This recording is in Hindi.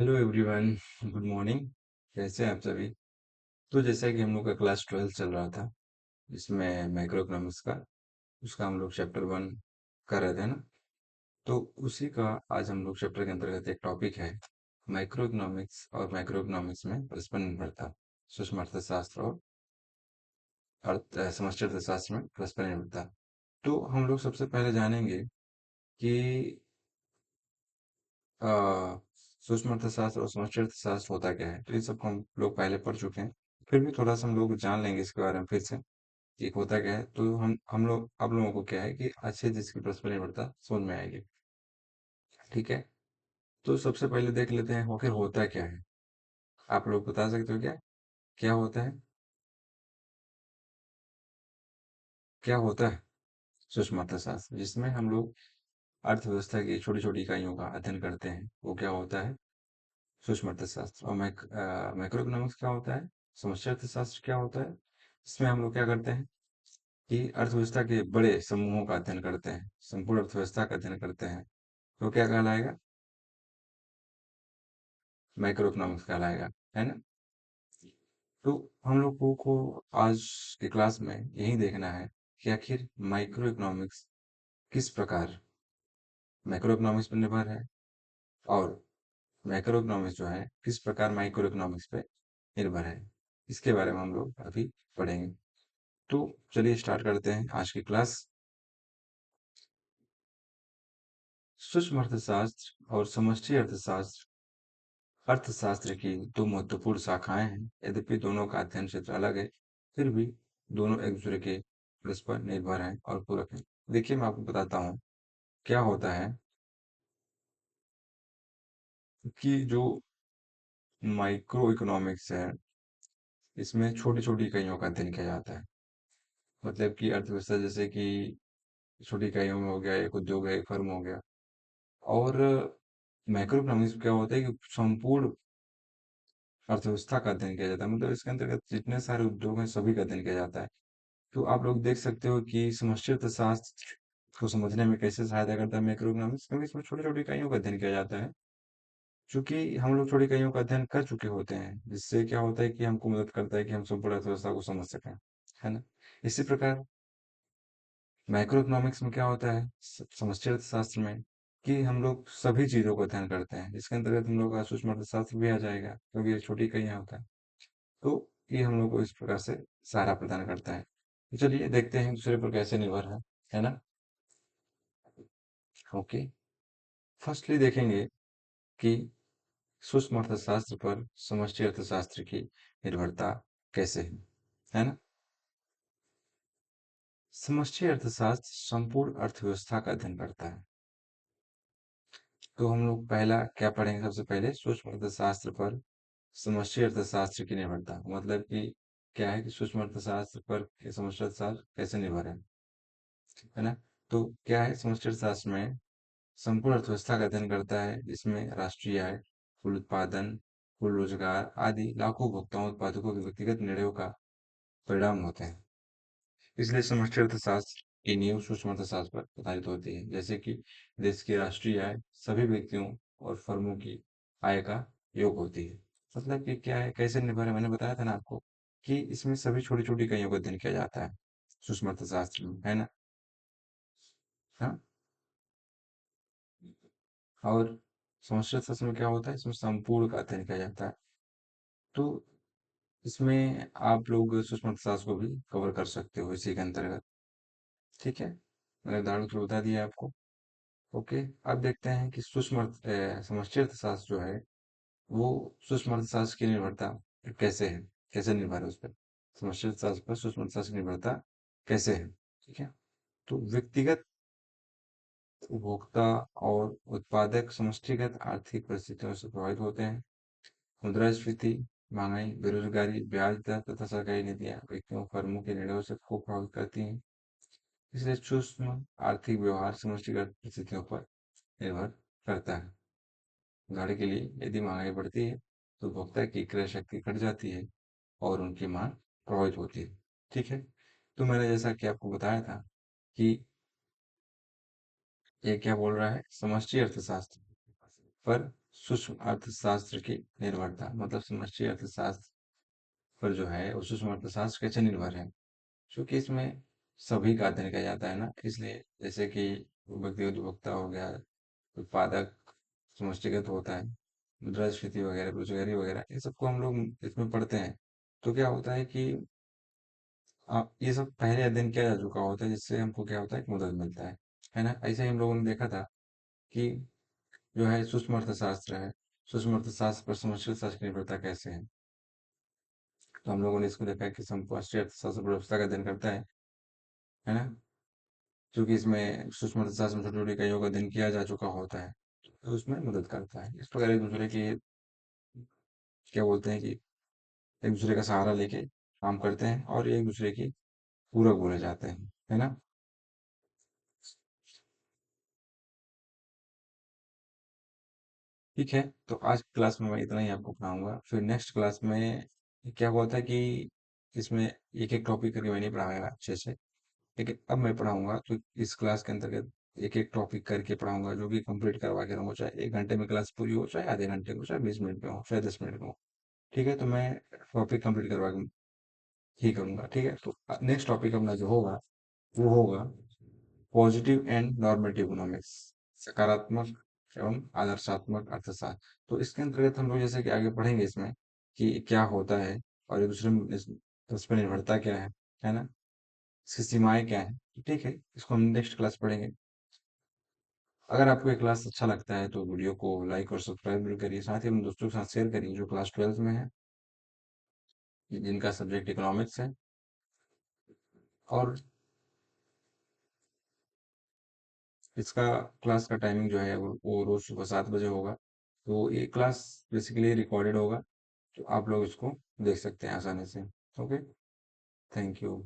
Hello everyone. Good morning. कैसे हैं आप सभी? तो जैसा कि हम लोग का क्लास 12 चल रहा था, जिसमें माइक्रो इकोनॉमिक्स का उसका हम लोग चैप्टर 1 कर रहे थे ना। तो उसी का आज हम लोग चैप्टर के अंतर्गत एक टॉपिक है, माइक्रो इकोनॉमिक्स और माइक्रो इकोनॉमिक्स में परस्पर निर्भरता, सूक्ष्म अर्थशास्त्र और समष्टि अर्थशास्त्र में परस्पर निर्भरता। तो हम लोग सबसे पहले जानेंगे कि अ, सूक्ष्म अर्थशास्त्र और समष्टि अर्थशास्त्र होता क्या है। तो ये सब हम लोग पहले पढ़ चुके हैं, फिर भी थोड़ा सा हम लोग जान लेंगे इसके बारे में फिर से कि होता क्या है। तो हम लोग आप लोगों को क्या है कि अच्छे से इसकी परस्पर निर्भरता समझ में आएगी। ठीक है, तो सबसे पहले देख लेते हैं आखिर होता क्या है। आप लोग बता सकते हो क्या क्या होता है? क्या होता है सूक्ष्म अर्थशास्त्र, जिसमें हम लोग अर्थव्यवस्था की छोटी छोटी इकाइयों का अध्ययन करते हैं, वो क्या होता है? सूक्ष्म अर्थशास्त्र। और माइक्रो इकोनॉमिक्स क्या होता है? समष्टि अर्थशास्त्र क्या होता है? इसमें हम लोग क्या करते हैं कि अर्थव्यवस्था के बड़े समूहों का अध्ययन करते हैं, संपूर्ण अर्थव्यवस्था का अध्ययन करते हैं। तो क्या कहलाएगा? माइक्रो इकोनॉमिक्स कहलाएगा, है ना। तो हम लोगों को आज की क्लास में यही देखना है कि आखिर माइक्रो इकोनॉमिक्स किस प्रकार मैक्रो इकोनॉमिक्स पर निर्भर है, और मैक्रो इकोनॉमिक्स जो है किस प्रकार माइक्रो इकोनॉमिक्स पे निर्भर है। इसके बारे में हम लोग अभी पढ़ेंगे। तो चलिए स्टार्ट करते हैं आज की क्लास। सूक्ष्म अर्थशास्त्र और समष्टि अर्थशास्त्र अर्थशास्त्र की दो महत्वपूर्ण शाखाएं हैं। यद्यपि दोनों का अध्ययन क्षेत्र अलग है, फिर भी दोनों एक दूसरे के परस्पर निर्भर हैं और पूरक हैं। देखिए, मैं आपको बताता हूँ क्या होता है कि जो माइक्रो इकोनॉमिक्स है, इसमें छोटी छोटी इकाइयों का अध्ययन किया जाता है। मतलब कि अर्थव्यवस्था, जैसे कि छोटी इकाइयों में हो गया, एक उद्योग है, एक फर्म हो गया। और मैक्रो इकोनॉमिक्स में क्या होता है कि संपूर्ण अर्थव्यवस्था का अध्ययन किया जाता है। मतलब इसके अंतर्गत जितने सारे उद्योग हैं, सभी का अध्ययन किया जाता है। तो आप लोग देख सकते हो कि समष्टि अर्थशास्त्र को समझने में कैसे सहायता करता है मैक्रो इकोनॉमिक्स, क्योंकि इसमें छोटी छोटी इकाइयों का अध्ययन किया जाता है। चूंकि हम लोग छोटी इकाइयों का अध्ययन कर चुके होते हैं, जिससे क्या होता है कि हमको मदद करता है कि हम संपूर्ण अर्थव्यवस्था को समझ सकें, है ना। इसी प्रकार माइक्रो इकोनॉमिक्स में क्या होता है, समष्टि अर्थशास्त्र में, कि हम लोग सभी चीजों को अध्ययन करते हैं। इसके अंतर्गत हम लोग का सूक्ष्म अर्थशास्त्र भी आ जाएगा, क्योंकि ये छोटी इकाइयां होता है। तो ये हम लोग को इस प्रकार से सहारा प्रदान करता है। तो चलिए देखते हैं दूसरे पर कैसे निर्भर है ना। ओके, फर्स्टली देखेंगे कि सूक्ष्म अर्थशास्त्र पर समष्टि अर्थशास्त्र की निर्भरता कैसे है ना। समष्टि अर्थशास्त्र संपूर्ण अर्थव्यवस्था का अध्ययन करता है। तो हम लोग पहला क्या पढ़ेंगे, सबसे पहले सूक्ष्म अर्थशास्त्र पर समष्टि अर्थशास्त्र की निर्भरता। मतलब कि क्या है कि सूक्ष्म अर्थशास्त्र पर समष्टि अर्थशास्त्र कैसे निर्भर है ना। तो क्या है, समष्टि अर्थशास्त्र में संपूर्ण अर्थव्यवस्था का अध्ययन करता है, जिसमें राष्ट्रीय आय, कुल उत्पादन, कुल रोजगार आदि लाखों उपभोक्ताओं उत्पादकों के व्यक्तिगत निर्णयों का परिणाम होते हैं। इसलिए समष्टि अर्थशास्त्र की नींव सूक्ष्म अर्थशास्त्र पर आधारित होती है। जैसे कि देश की राष्ट्रीय आय सभी व्यक्तियों और फर्मों की आय का योग होती है। मतलब कि क्या है, कैसे निर्भर है, मैंने बताया था ना आपको कि इसमें सभी छोटी छोटी इकाइयों का अध्ययन किया जाता है सूक्ष्म अर्थशास्त्र में, है ना। हाँ। और समष्टि अर्थशास्त्र में क्या होता है, इसमें संपूर्ण का अध्ययन किया जाता है। तो इसमें आप लोग सूक्ष्म अर्थशास्त्र को भी कवर कर सकते हो इसी के अंतर्गत। ठीक है, मैंने उदाहरण के थ्रू बता दिया आपको। ओके, अब देखते हैं कि समष्टि अर्थशास्त्र जो है वो सूक्ष्म अर्थशास्त्र की निर्भरता कैसे है, कैसे निर्भर है उस पर। समष्टि अर्थशास्त्र पर सूक्ष्म अर्थशास्त्र की निर्भरता कैसे है। ठीक है, तो व्यक्तिगत उपभोक्ता और उत्पादक समष्टिगत आर्थिक परिस्थितियों से प्रभावित होते हैं। मुद्रास्फीति, महंगाई, बेरोजगारी, ब्याज दर तथा सरकारी नीतियां व्यक्तियों और फर्मों के निर्णयों से खूब प्रभावित करती हैं। इसलिए सूक्ष्म आर्थिक व्यवहार समष्टिगत परिस्थितियों पर निर्भर करता है। उदाहरण के लिए, यदि महंगाई बढ़ती है तो उपभोक्ता की क्रय शक्ति घट जाती है और उनकी मांग प्रभावित होती है। ठीक है, तो मैंने जैसा कि आपको बताया था कि ये क्या बोल रहा है, समष्टि अर्थशास्त्र पर सूक्ष्म अर्थशास्त्र की निर्भरता, मतलब समष्टि अर्थशास्त्र पर जो है वो सूक्ष्म अर्थशास्त्र कैसे निर्भर है। क्योंकि इसमें सभी का अध्ययन किया जाता है ना, इसलिए जैसे कि व्यक्तिगत उपभोक्ता हो गया, उत्पादक समष्टिगत होता है, मुद्रास्फीति वगैरह, बेरोजगारी वगैरह, ये सबको हम लोग इसमें पढ़ते हैं। तो क्या होता है कि ये सब पहले अध्ययन किया जा चुका होता है, जिससे हमको क्या होता है कि मदद मिलता है ना। ऐसे ही हम लोगों ने देखा था कि जो है सूक्ष्म अर्थशास्त्र है, सूक्ष्म अर्थशास्त्र पर समष्टि अर्थशास्त्र की निर्भरता कैसे है। तो हम लोगों ने इसको देखा है कि समष्टि अर्थशास्त्र व्यवस्था का अध्ययन करता है ना। क्योंकि इसमें सूक्ष्म अर्थशास्त्र में छोटी छोटी इकाइयों का अध्ययन किया जा चुका होता है, तो उसमें मदद करता है। इस प्रकार एक दूसरे की क्या बोलते हैं कि एक दूसरे का सहारा लेके काम करते हैं और एक दूसरे की पूरक बोले जाते हैं, है ना। ठीक है, तो आज की क्लास में मैं इतना ही आपको पढ़ाऊंगा। फिर नेक्स्ट क्लास में क्या हुआ था कि इसमें एक एक टॉपिक करके मैं नहीं पढ़ाऊंगा अच्छे से, लेकिन अब मैं पढ़ाऊंगा तो इस क्लास के अंतर्गत एक एक टॉपिक करके पढ़ाऊंगा, जो भी कंप्लीट करवा के रहूंगा, चाहे 1 घंटे में क्लास पूरी हो, चाहे आधे घंटे में, चाहे 20 मिनट में हो, चाहे 10 मिनट में हो। ठीक है, तो मैं टॉपिक कंप्लीट करवा के ही करूंगा। ठीक है, तो नेक्स्ट टॉपिक अपना जो होगा वो होगा पॉजिटिव एंड नॉर्मेटिव इकोनॉमिक्स, सकारात्मक एवं आदर्शात्मक अर्थशास्त्र। तो इसके अंतर्गत हम लोग जैसे कि आगे पढ़ेंगे इसमें कि क्या होता है और एक दूसरे में उस पर निर्भरता क्या है ना, इसकी सीमाएं क्या है। तो ठीक है, इसको हम नेक्स्ट क्लास पढ़ेंगे। अगर आपको ये क्लास अच्छा लगता है तो वीडियो को लाइक और सब्सक्राइब भी करिए, साथ ही अपने दोस्तों के साथ शेयर करिए जो क्लास 12 में है, जिनका सब्जेक्ट इकोनॉमिक्स है। और इसका क्लास का टाइमिंग जो है वो रोज सुबह 7 बजे होगा। तो ये क्लास बेसिकली रिकॉर्डेड होगा, तो आप लोग इसको देख सकते हैं आसानी से। Okay, thank you.